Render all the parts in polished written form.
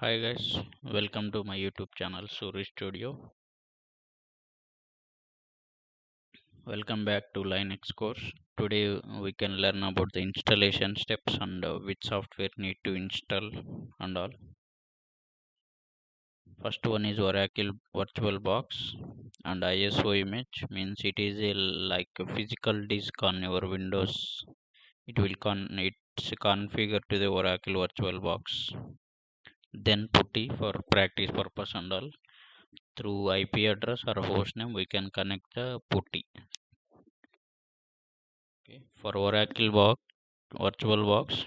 Hi guys, welcome to my YouTube channel Suri Studio. Welcome back to Linux course. Today we can learn about the installation steps and which software need to install and all. First one is Oracle VirtualBox and ISO image means it is a like a physical disk on your Windows. It's configured to the Oracle VirtualBox. Then PuTTY for practice purpose and all. Through IP address or hostname we can connect the PuTTY. Okay. For Oracle box, VirtualBox,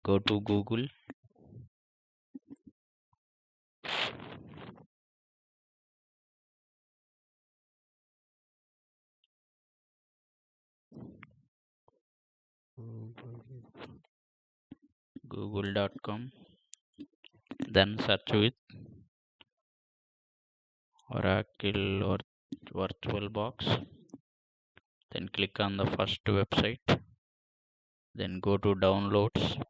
go to Google. Google.com. Then search with Oracle or VirtualBox. Then click on the first website. Then go to downloads.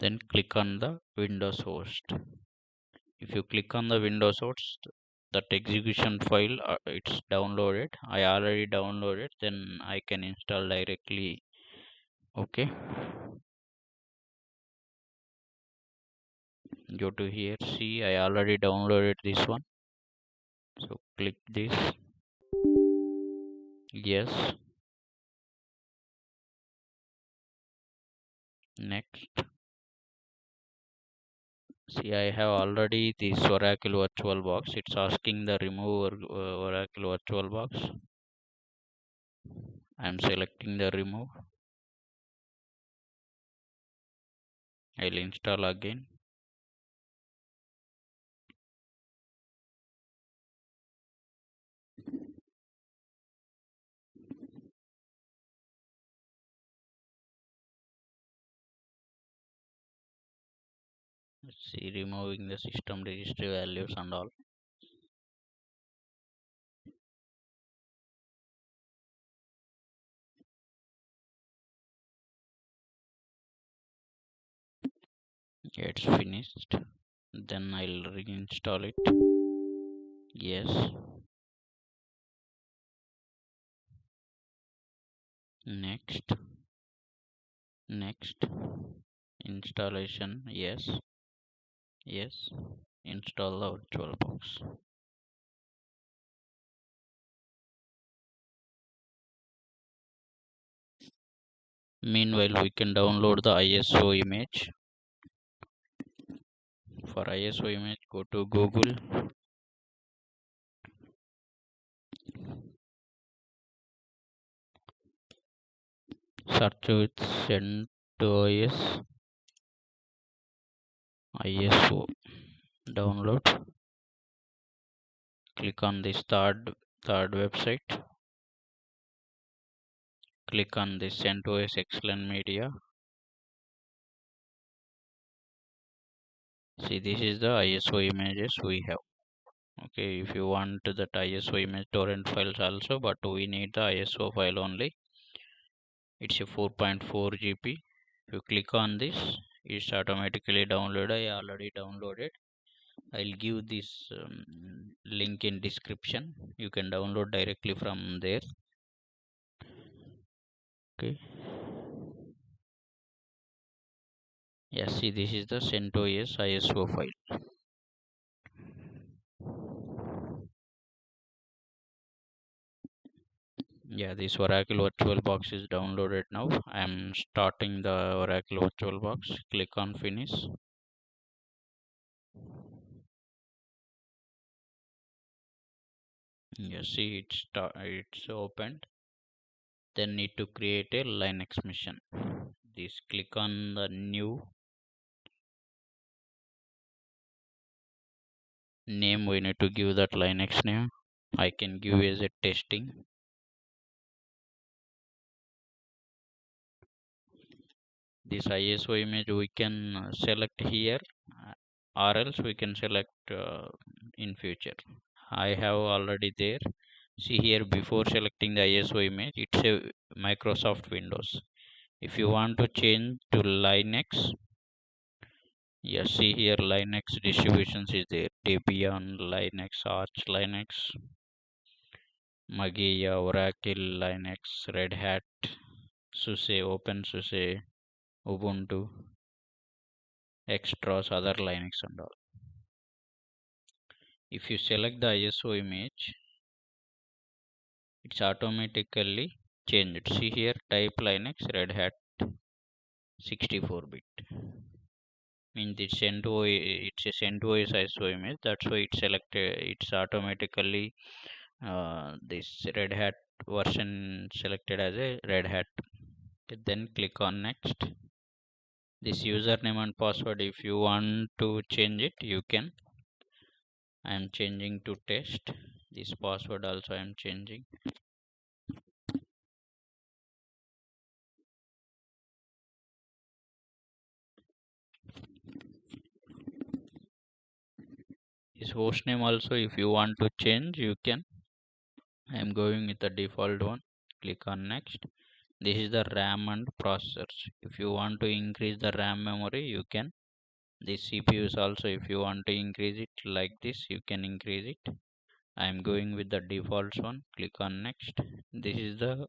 Then click on the Windows host. If you click on the Windows host, that execution file it's downloaded. I already downloaded. Then I can install directly. Okay. Go to here. See, I already downloaded this one. So click this. Yes. Next. See, I have already this Oracle VirtualBox. It's asking the remove Oracle VirtualBox. I'm selecting the remove. I'll install again. Let's see, removing the system registry values and all. It's finished. Then I'll reinstall it. Yes. Next. Next. Installation. Yes. Yes. Install the VirtualBox. Meanwhile, we can download the ISO image. For ISO image, go to Google. Search with CentOS ISO. Download. Click on this third website. Click on this CentOS Excellent Media. See, this is the ISO images we have. Okay, if you want that ISO image torrent files also, but we need the ISO file only. It's a 4.4 GB. If you click on this, it's automatically downloaded. I already downloaded. I'll give this link in description. You can download directly from there. Okay. Yes, see, this is the CentOS ISO file. Yeah, this Oracle VirtualBox is downloaded now. I'm starting the Oracle VirtualBox. Click on finish. You see it's opened. Then need to create a Linux machine. This click on the new name. We need to give that Linux name. I can give as a testing. This ISO image we can select here, or else we can select in future. I have already there. See here, before selecting the ISO image, it's a Microsoft Windows. If you want to change to Linux, Yes, see here Linux distributions is there. Debian, Linux, Arch Linux, Mageia, Oracle Linux, Red Hat, SUSE, OpenSUSE, Ubuntu, Extras, other Linux and all. If you select the ISO image, it's automatically changed. See here, type Linux, Red Hat, 64-bit. Means it's it's a CentOS ISO image. That's why it's selected. It's automatically this Red Hat version selected as a Red Hat. Okay, then click on next. This username and password, if you want to change it, you can. I am changing to test. This password also I am changing. This host name also, if you want to change, you can. I am going with the default one. Click on next. This is the RAM and processors. If you want to increase the RAM memory, you can. This CPU is also, if you want to increase it like this, you can increase it. I am going with the default one. Click on next. This is the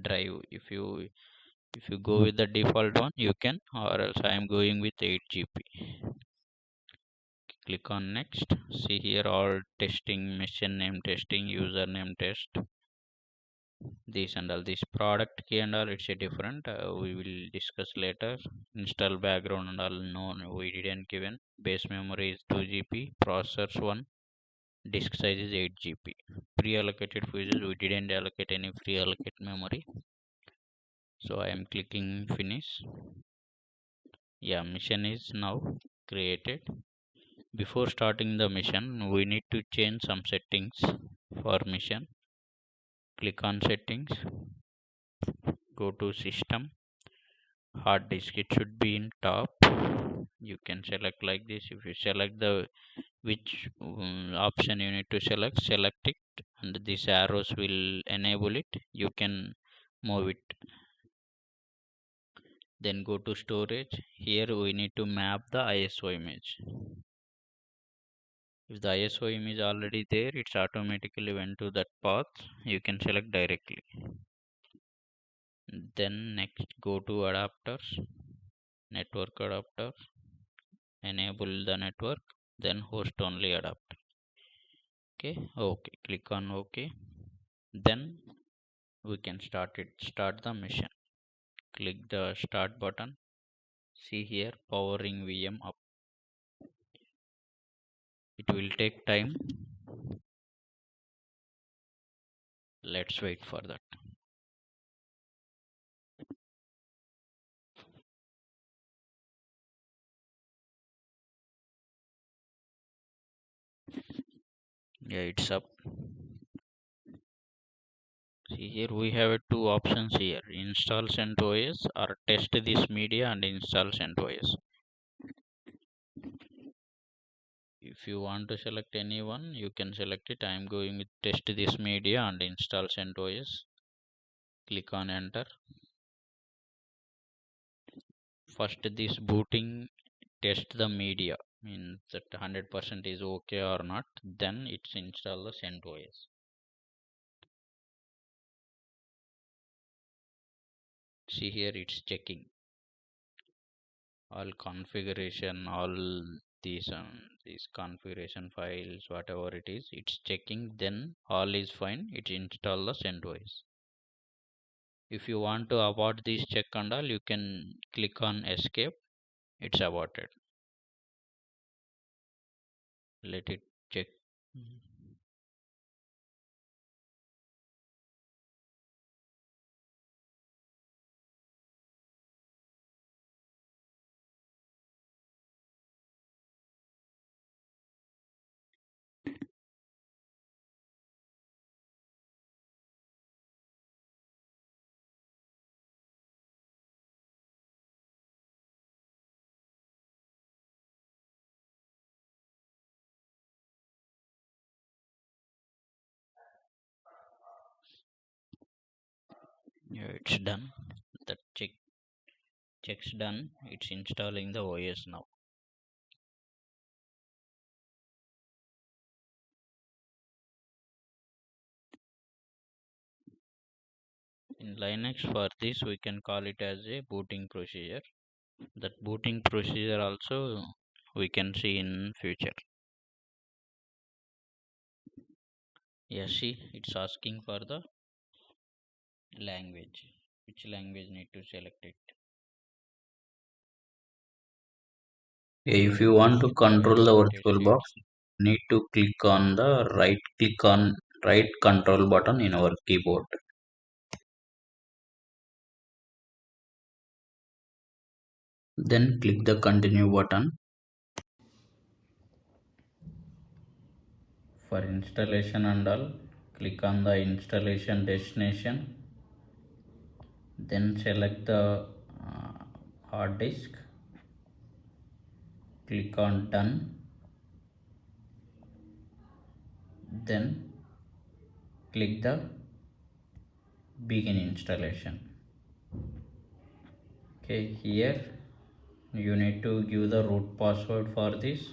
drive. If you go with the default one, you can, or else I am going with 8 GB. Click on next. See here all testing, machine name testing, username test, this and all. This product key and all, it's a different, we will discuss later. Install background and all, no, we didn't given. Base memory is 2 GB, processors 1, disk size is 8 GB. Pre-allocated fuses, we didn't allocate any pre-allocate memory, so I am clicking finish. Yeah, mission is now created. Before starting the mission, we need to change some settings for mission. Click on settings, go to system, hard disk, it should be in top. You can select like this. If you select the which option you need to select it, and these arrows will enable it. You can move it. Then go to storage. Here we need to map the ISO image. If the ISO image already there, it's automatically went to that path. You can select directly. Then next go to adapters, network adapters, enable the network, then host only adapter. Okay, click on OK. Then we can start the mission. Click the start button. See here, powering VM up. It will take time. Let's wait for that. Yeah, it's up. See here we have two options here, install CentOS or test this media and install CentOS. If you want to select any one, you can select it. I am going with test this media and install CentOS. Click on enter. First this booting test the media, means that 100% is okay or not, then it's install the CentOS. See here it's checking all configuration, all these configuration files, whatever it is, it's checking. Then all is fine, it install the CentOS. If you want to abort this check and all, you can click on escape. It's aborted. Let it check. Yeah, it's done. That Checks done. It's installing the OS now. In Linux, for this we can call it as a booting procedure. That booting procedure also we can see in future. Yes, see, it's asking for the language. Which language need to select it? If you want to control the virtual box, need to click on the right control button in our keyboard. Then click the continue button. For installation and all, click on the installation destination. Then select the hard disk. Click on done. Then click the begin installation. Okay, here you need to give the root password for this.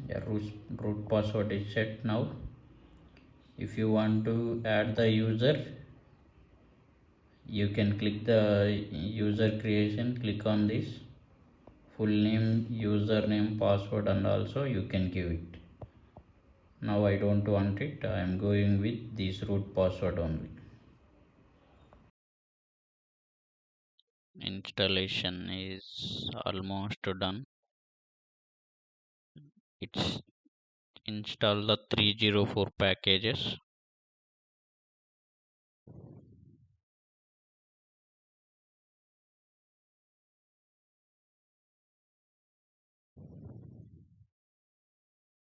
Yeah, root password is set now. If you want to add the user, you can click the user creation, click on this full name, username, password, and also you can give it. Now I don't want it, I am going with this root password only. Installation is almost done. It's install the 304 packages.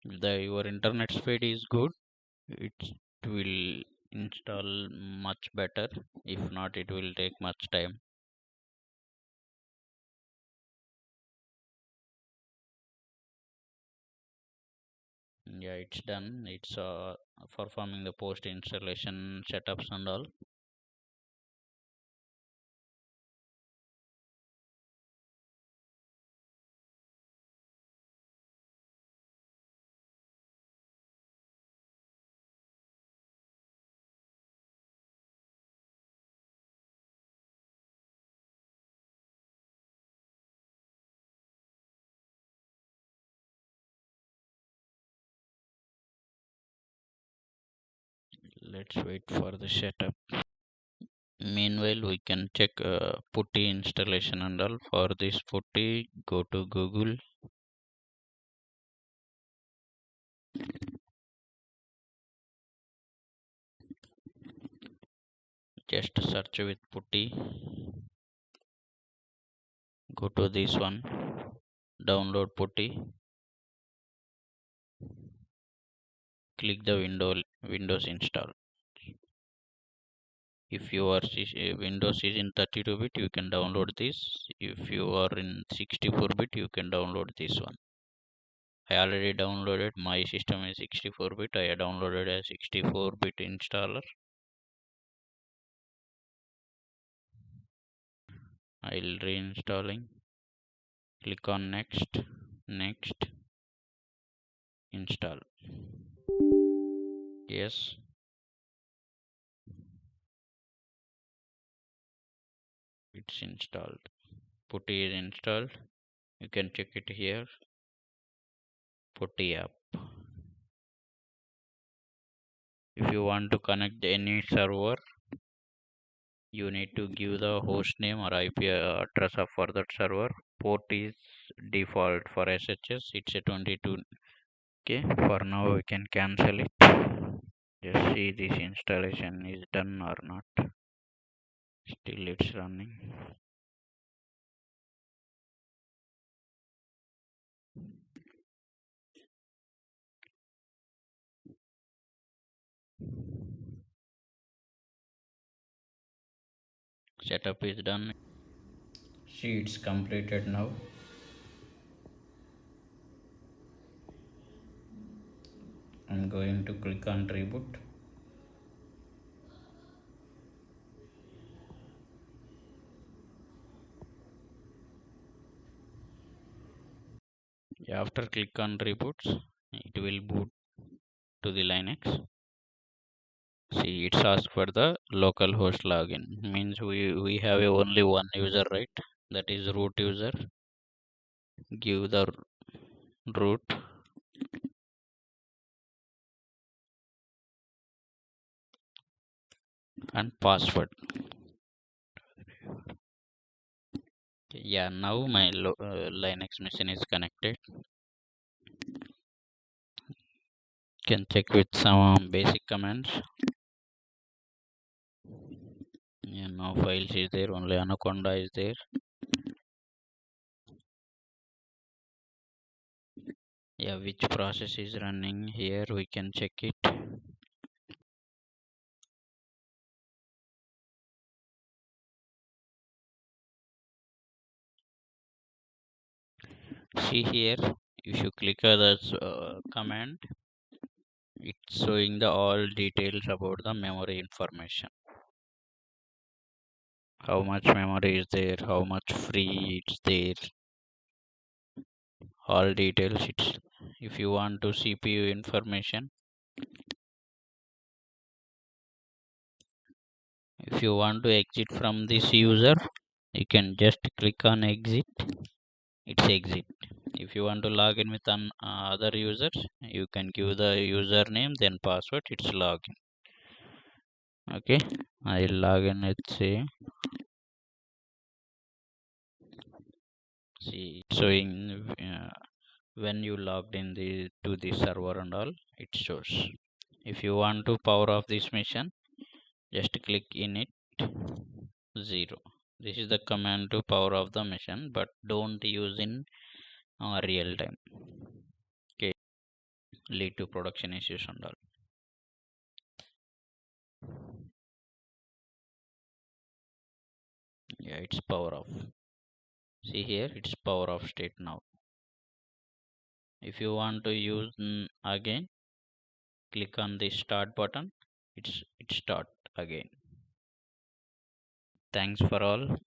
Your internet speed is good, it will install much better. If not, it will take much time. Yeah, it's done. It's performing the post installation setups and all. Let's wait for the setup. Meanwhile, we can check putty installation and all. For this putty, go to Google. Just search with putty. Go to this one. Download putty. Click the Windows install. If your Windows is in 32-bit, you can download this. If you are in 64-bit, you can download this one. I already downloaded. My system is 64-bit. I downloaded a 64-bit installer. I'll reinstalling. Click on next, install. Yes, it's installed. Putty is installed. You can check it here. Putty app. If you want to connect any server, you need to give the host name or IP address of for that server. Port is default for SSH. It's a 22. Okay, for now we can cancel it. Just see this installation is done or not. Still it's running. Setup is done. See, it's completed now. I'm going to click on reboot. After click on reboots, it will boot to the Linux. See, it's asked for the local host login. Means we have only one user, right? That is root user. Give the root and password. Yeah, now my Linux machine is connected. Can check with some basic commands. Yeah, no files is there, only Anaconda is there. Yeah, which process is running here, we can check it. See here, if you click this command, it's showing the all details about the memory information. How much memory is there, how much free it's there, all details. It's if you want to CPU information, if you want to exit from this user, you can just click on exit. It's exit. If you want to log in with other users, you can give the username then password. It's login. Okay, I'll log in. Let's say, see, it's showing when you logged in to the server and all. It shows. If you want to power off this machine, just click in it 0. This is the command to power off the machine, but don't use in real time. Okay, lead to production issues and all. Yeah, it's power off. See here, it's power off state now. If you want to use again, click on the start button. It start again. Thanks for all.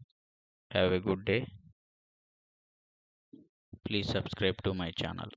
Have a good day. Please subscribe to my channel.